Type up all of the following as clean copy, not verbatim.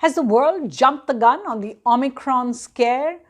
Has the world jumped the gun on the Omicron scare?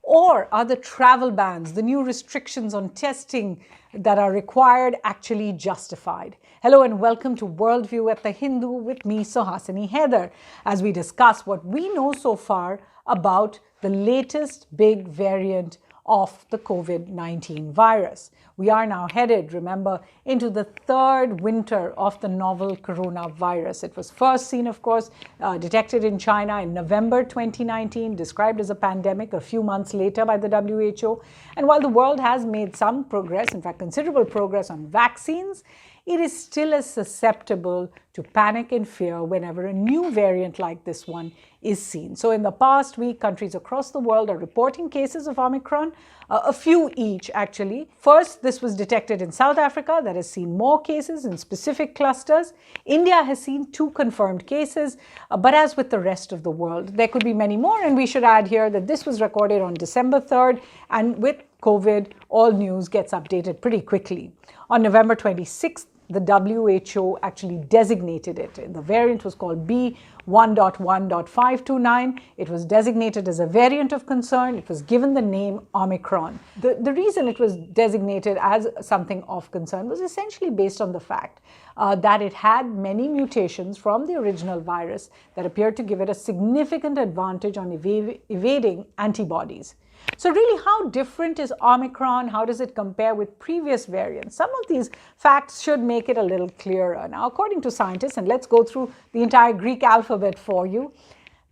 Or are the travel bans, the new restrictions on testing that are required actually justified? Hello and welcome to Worldview at the Hindu with me, Suhasini Haidar, as we discuss what we know so far about the latest big variant of the COVID-19 virus. We are now headed, remember, into the third winter of the novel coronavirus. It was first seen, of course, detected in China in November 2019, described as a pandemic a few months later by the WHO. And while the world has made some progress, in fact, considerable progress on vaccines, it is still as susceptible to panic and fear whenever a new variant like this one is seen. So in the past week, countries across the world are reporting cases of Omicron, a few each actually. First, this was detected in South Africa, that has seen more cases in specific clusters. India has seen 2 confirmed cases, but as with the rest of the world, there could be many more. And we should add here that this was recorded on December 3rd, and with COVID, all news gets updated pretty quickly. On November 26th, the WHO actually designated it. The variant was called B1.1.529. It was designated as a variant of concern. It was given the name Omicron. The reason it was designated as something of concern was essentially based on the fact that it had many mutations from the original virus that appeared to give it a significant advantage on evading antibodies. So really, how different is Omicron? How does it compare with previous variants? Some of these facts should make it a little clearer. Now, according to scientists, and let's go through the entire Greek alphabet for you,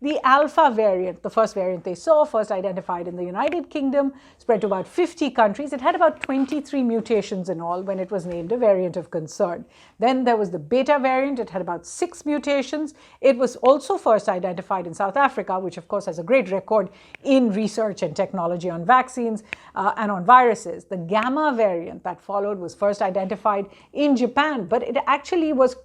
the Alpha variant, the first variant they saw, first identified in the United Kingdom, spread to about 50 countries. It had about 23 mutations in all when it was named a variant of concern. Then there was the Beta variant. It had about 6 mutations. It was also first identified in South Africa, which of course has a great record in research and technology on vaccines and on viruses. The Gamma variant that followed was first identified in Japan, but it actually was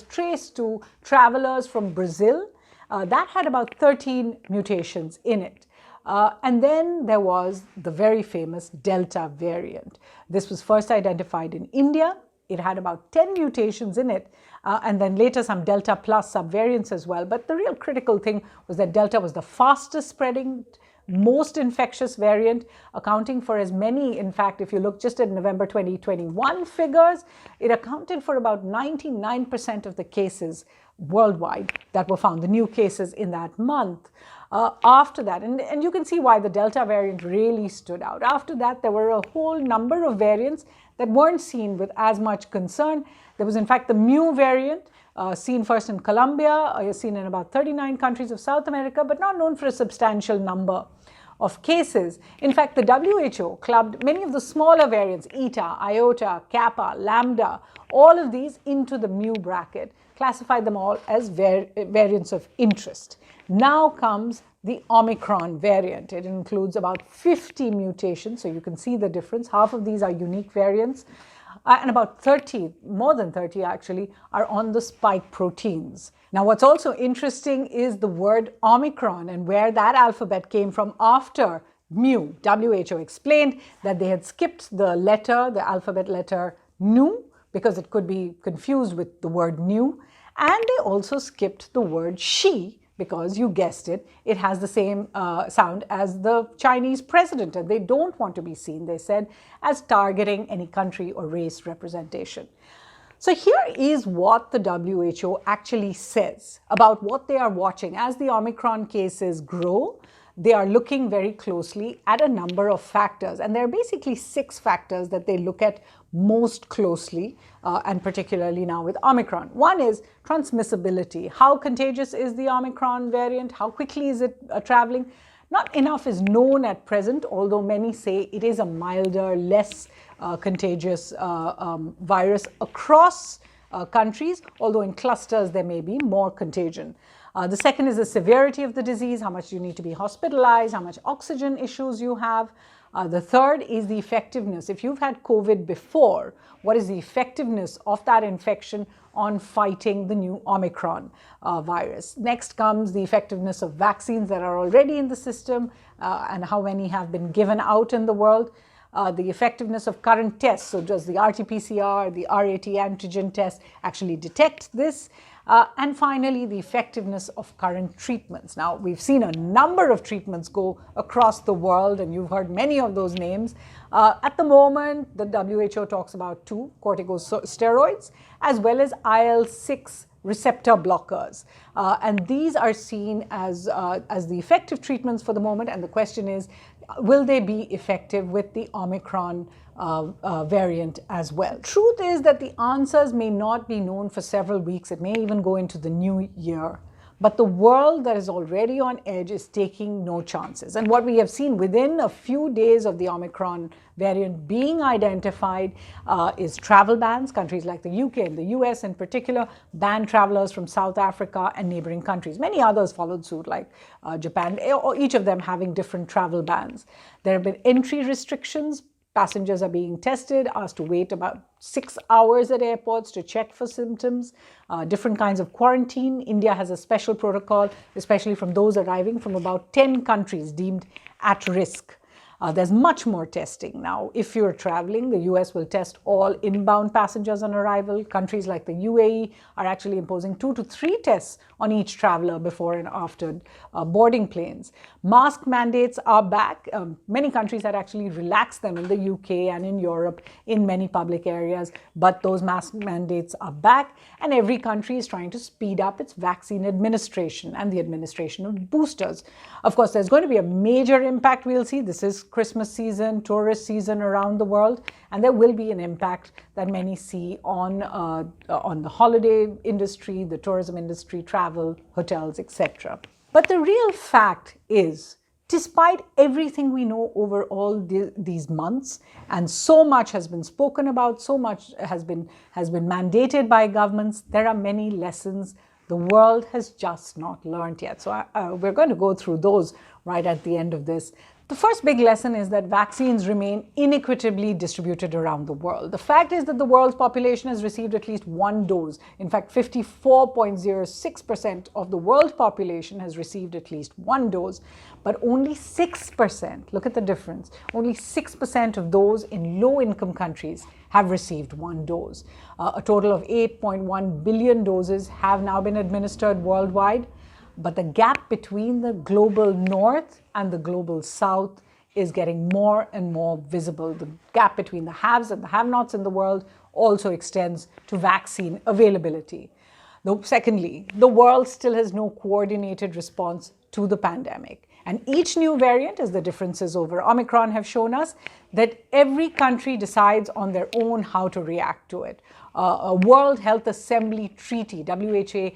traced to travelers from Brazil. That had about 13 mutations in it. And then there was the very famous Delta variant. This was first identified in India. It had about 10 mutations in it, and then later some Delta plus subvariants as well. But the real critical thing was that Delta was the fastest spreading, most infectious variant, accounting for as many, in fact, if you look just at November 2021 figures, it accounted for about 99% of the cases worldwide that were found, the new cases in that month. After that, and you can see why the Delta variant really stood out. After that, there were a whole number of variants that weren't seen with as much concern. There was, in fact, the Mu variant, seen first in Colombia, seen in about 39 countries of South America, but not known for a substantial number of cases. In fact, the WHO clubbed many of the smaller variants, Eta, Iota, Kappa, Lambda, all of these into the Mu bracket, classified them all as variants of interest. Now comes the Omicron variant. It includes about 50 mutations, so you can see the difference. Half of these are unique variants, and about 30, more than 30 actually, are on the spike proteins. Now, what's also interesting is the word Omicron and where that alphabet came from after Mu. WHO explained that they had skipped the letter, the alphabet letter Nu, because it could be confused with the word new. And they also skipped the word she, because you guessed it, it has the same sound as the Chinese president, and they don't want to be seen, they said, as targeting any country or race representation. So here is what the WHO actually says about what they are watching. As the Omicron cases grow, they are looking very closely at a number of factors. And there are basically 6 factors that they look at most closely, and particularly now with Omicron. One is transmissibility. How contagious is the Omicron variant? How quickly is it traveling? Not enough is known at present, although many say it is a milder, less contagious virus across countries, although in clusters there may be more contagion. The second is the severity of the disease, how much you need to be hospitalized, how much oxygen issues you have. The third is the effectiveness. If you've had COVID before, what is the effectiveness of that infection on fighting the new Omicron virus? Next comes the effectiveness of vaccines that are already in the system and how many have been given out in the world. The effectiveness of current tests. So does the RT-PCR, the RAT antigen test actually detect this? And finally, the effectiveness of current treatments. Now, we've seen a number of treatments go across the world, and you've heard many of those names. At the moment, the WHO talks about 2 corticosteroids, as well as IL-6 receptor blockers. And these are seen as the effective treatments for the moment. And the question is, will they be effective with the Omicron variant as well? Truth is that the answers may not be known for several weeks. It may even go into the new year. But the world that is already on edge is taking no chances. And what we have seen within a few days of the Omicron variant being identified is travel bans. Countries like the UK and the US in particular banned travelers from South Africa and neighboring countries. Many others followed suit, like Japan, or each of them having different travel bans. There have been entry restrictions. Passengers are being tested, asked to wait about 6 hours at airports to check for symptoms, different kinds of quarantine. India has a special protocol, especially from those arriving from about 10 countries deemed at risk. There's much more testing now. If you're traveling, the US will test all inbound passengers on arrival. Countries like the UAE are actually imposing 2 to 3 tests on each traveler before and after boarding planes. Mask mandates are back. Many countries had actually relaxed them in the UK and in Europe in many public areas, but those mask mandates are back, and every country is trying to speed up its vaccine administration and the administration of boosters. Of course, there's going to be a major impact we'll see. This is Christmas season, tourist season around the world, and there will be an impact that many see on the holiday industry, the tourism industry, travel, hotels, etc. But the real fact is, despite everything we know over all these months, and so much has been spoken about, so much has been mandated by governments, there are many lessons the world has just not learned yet. So we're going to go through those right at the end of this. The first big lesson is that vaccines remain inequitably distributed around the world. The fact is that the world's population has received at least 1 dose. In fact, 54.06% of the world population has received at least 1 dose, but only 6%, look at the difference, only 6% of those in low-income countries have received 1 dose. A total of 8.1 billion doses have now been administered worldwide. But the gap between the global north and the global south is getting more and more visible. The gap between the haves and the have-nots in the world also extends to vaccine availability. Secondly, the world still has no coordinated response to the pandemic. And each new variant, as the differences over Omicron have shown us, that every country decides on their own how to react to it. A World Health Assembly treaty, WHO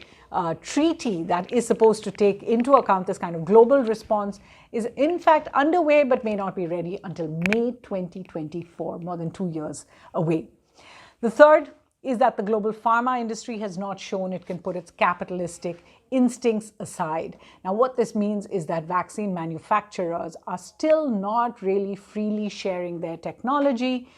treaty that is supposed to take into account this kind of global response is in fact underway, but may not be ready until May 2024, more than 2 years away. The third is that the global pharma industry has not shown it can put its capitalistic instincts aside. Now, what this means is that vaccine manufacturers are still not really freely sharing their technology.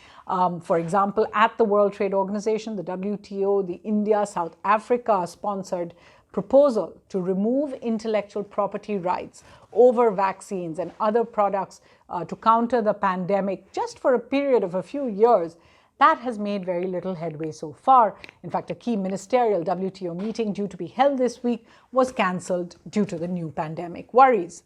For example, at the World Trade Organization, the WTO, the India-South Africa sponsored proposal to remove intellectual property rights over vaccines and other products to counter the pandemic just for a period of a few years, that has made very little headway so far. In fact, a key ministerial WTO meeting due to be held this week was cancelled due to the new pandemic worries.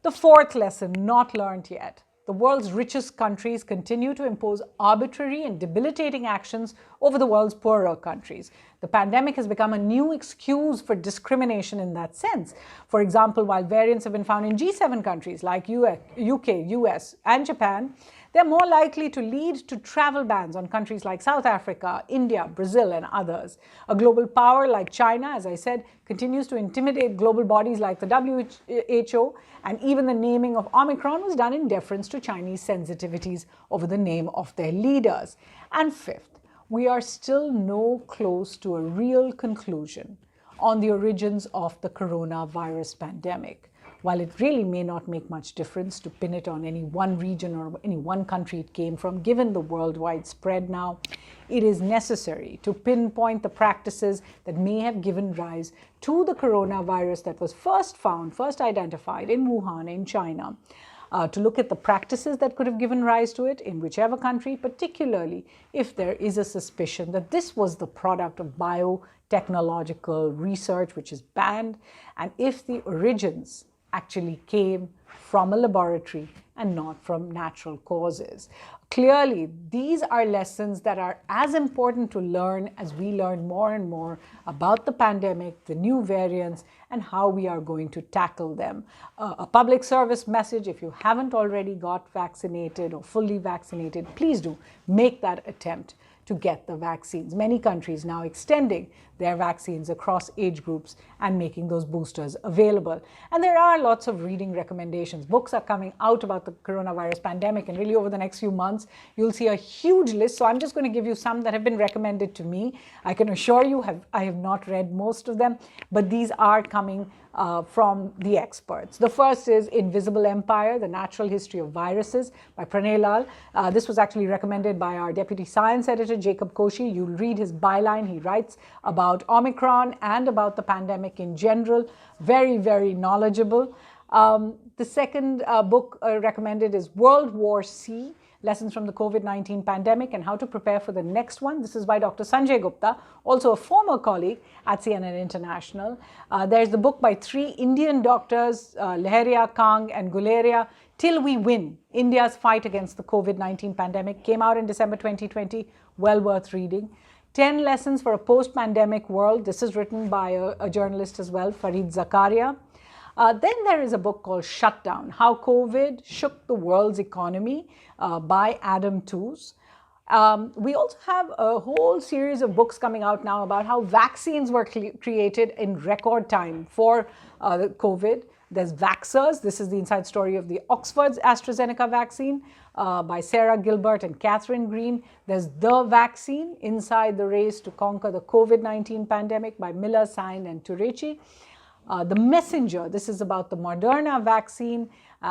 The fourth lesson not learned yet. The world's richest countries continue to impose arbitrary and debilitating actions over the world's poorer countries. The pandemic has become a new excuse for discrimination in that sense. For example, while variants have been found in G7 countries like UK, US, and Japan, they're more likely to lead to travel bans on countries like South Africa, India, Brazil, and others. A global power like China, as I said, continues to intimidate global bodies like the WHO, and even the naming of Omicron was done in deference to Chinese sensitivities over the name of their leaders. And fifth, we are still no close to a real conclusion on the origins of the coronavirus pandemic. While it really may not make much difference to pin it on any one region or any one country it came from, given the worldwide spread now, it is necessary to pinpoint the practices that may have given rise to the coronavirus that was first identified in Wuhan in China. to look at the practices that could have given rise to it in whichever country, particularly if there is a suspicion that this was the product of biotechnological research which is banned, and if the origins actually came from a laboratory and not from natural causes. Clearly, these are lessons that are as important to learn as we learn more and more about the pandemic, the new variants, and how we are going to tackle them. A public service message: if you haven't already got vaccinated or fully vaccinated, please do make that attempt to get the vaccines. Many countries now extending their vaccines across age groups and making those boosters available. And there are lots of reading recommendations. Books are coming out about the coronavirus pandemic, and really over the next few months, you'll see a huge list. So I'm just going to give you some that have been recommended to me. I can assure you I have not read most of them, but these are coming from the experts. The first is Invisible Empire, The Natural History of Viruses by Pranay Lal. This was actually recommended by our deputy science editor, Jacob Koshi. You'll read his byline. He writes about Omicron and about the pandemic in general. Very, very knowledgeable. The second book recommended is World War C, Lessons from the COVID-19 Pandemic and How to Prepare for the Next One. This is by Dr. Sanjay Gupta, also a former colleague at CNN International. There's the book by three Indian doctors, Leheria, Kang and Guleria, Till We Win, India's Fight Against the COVID-19 Pandemic. Came out in December 2020, well worth reading. 10 Lessons for a Post-Pandemic World. This is written by a journalist as well, Fareed Zakaria. Then there is a book called Shutdown, How COVID Shook the World's Economy by Adam Tooze. We also have a whole series of books coming out now about how vaccines were created in record time for COVID. There's Vaxxers. This is the inside story of the Oxford's AstraZeneca vaccine by Sarah Gilbert and Catherine Green. There's The Vaccine, Inside the Race to Conquer the COVID-19 Pandemic by Miller, Sain and Turechi. The Messenger, this is about the Moderna vaccine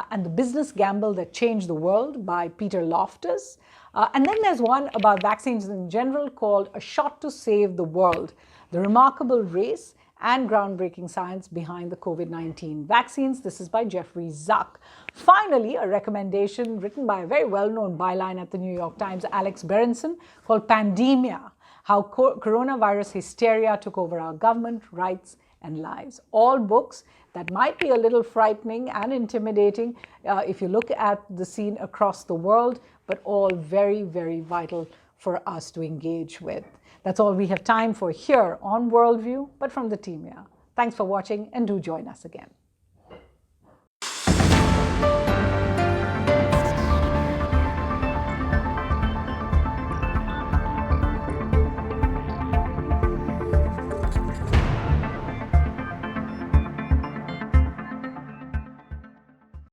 and the business gamble that changed the world by Peter Loftus. And then there's one about vaccines in general called A Shot to Save the World, the remarkable race and groundbreaking science behind the COVID-19 vaccines. This is by Jeffrey Zuck. Finally, a recommendation written by a very well-known byline at the New York Times, Alex Berenson, called Pandemia, How Coronavirus Hysteria Took Over Our Government, Rights, and Lives. All books that might be a little frightening and intimidating if you look at the scene across the world, but all very, very vital for us to engage with. That's all we have time for here on Worldview, but from the team here. Thanks for watching and do join us again.